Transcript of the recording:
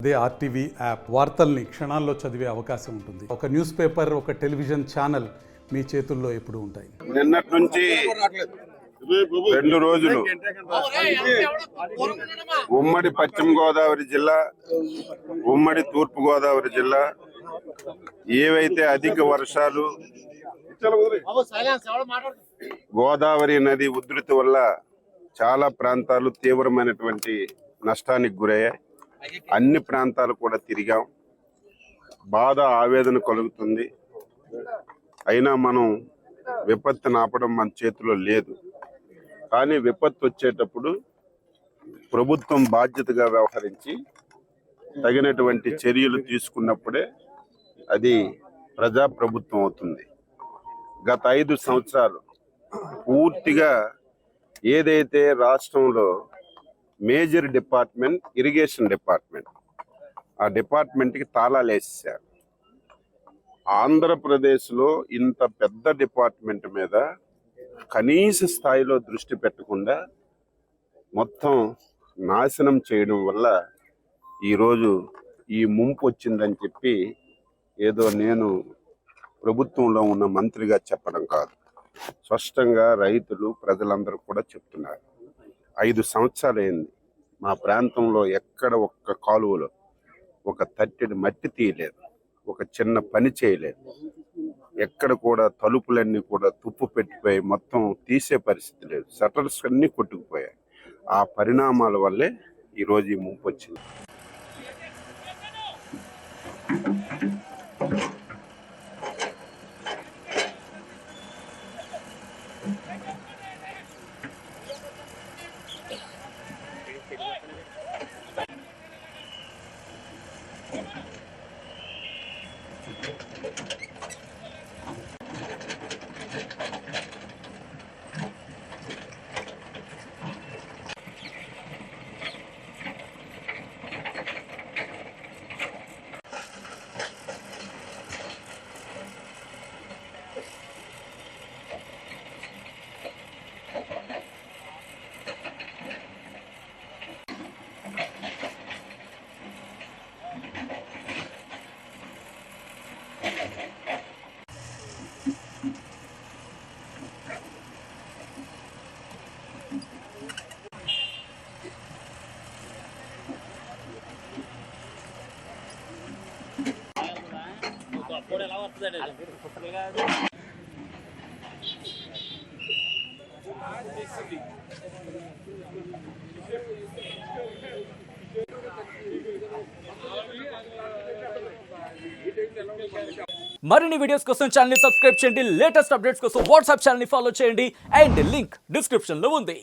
అదే RTV app వార్తల్ని క్షణాల్లో చదివే అవకాశం ఉంటుంది. ఒక న్యూస్ పేపర్, ఒక టెలివిజన్ ఛానల్ మీ చేతుల్లో ఎప్పుడూ ఉంటాయి. నిన్నటి నుంచి 2 రోజులు ఉమ్మడి పశ్చిమ గోదావరి జిల్లా, ఉమ్మడి తూర్పు గోదావరి జిల్లా ఏవైతే అధిక వర్షాలు, గోదావరి నది ఉధృతి వల్ల చాలా ప్రాంతాలు తీవ్రమైనటువంటి నష్టానికి గురయ్యాయి. అన్ని ప్రాంతాలు కూడా తిరిగాం. బాధ, ఆవేదన కలుగుతుంది. అయినా మనం విపత్తును ఆపడం మన చేతిలో లేదు. కానీ విపత్తు వచ్చేటప్పుడు ప్రభుత్వం బాధ్యతగా వ్యవహరించి తగినటువంటి చర్యలు తీసుకున్నప్పుడే అది ప్రజాప్రభుత్వం అవుతుంది. గత 5 సంవత్సరాలు పూర్తిగా ఏదైతే రాష్ట్రంలో మేజర్ డిపార్ట్మెంట్ ఇరిగేషన్ డిపార్ట్మెంట్, ఆ డిపార్ట్మెంట్కి తాళాలు వేసేసారు. ఆంధ్రప్రదేశ్లో ఇంత పెద్ద డిపార్ట్మెంట్ మీద కనీస స్థాయిలో దృష్టి పెట్టకుండా మొత్తం నాశనం చేయడం వల్ల ఈరోజు ఈ ముంపు వచ్చిందని చెప్పి ఏదో నేను ప్రభుత్వంలో ఉన్న మంత్రిగా చెప్పడం కాదు, స్పష్టంగా రైతులు, ప్రజలందరూ కూడా చెప్తున్నారు. 5 సంవత్సరాలు అయింది. మా ప్రాంతంలో ఎక్కడ ఒక్క కాలువలో ఒక తట్టెడి మట్టి తీయలేదు, ఒక చిన్న పని చేయలేదు. ఎక్కడ కూడా తలుపులన్నీ కూడా తుప్పు పెట్టిపోయి మొత్తం తీసే పరిస్థితి లేదు. షట్టర్స్ అన్నీ కొట్టుకుపోయాయి. ఆ పరిణామాల వల్లే ఈరోజు ఈ ముంపు వచ్చింది. మరిన్ని వీడియోస్ కోసం ఛానల్ ని సబ్స్క్రైబ్ చేయండి. లేటెస్ట్ అప్డేట్స్ కోసం వాట్సాప్ ఛానల్ ని ఫాలో చేయండి. అండ్ లింక్ డిస్క్రిప్షన్ లో ఉంది.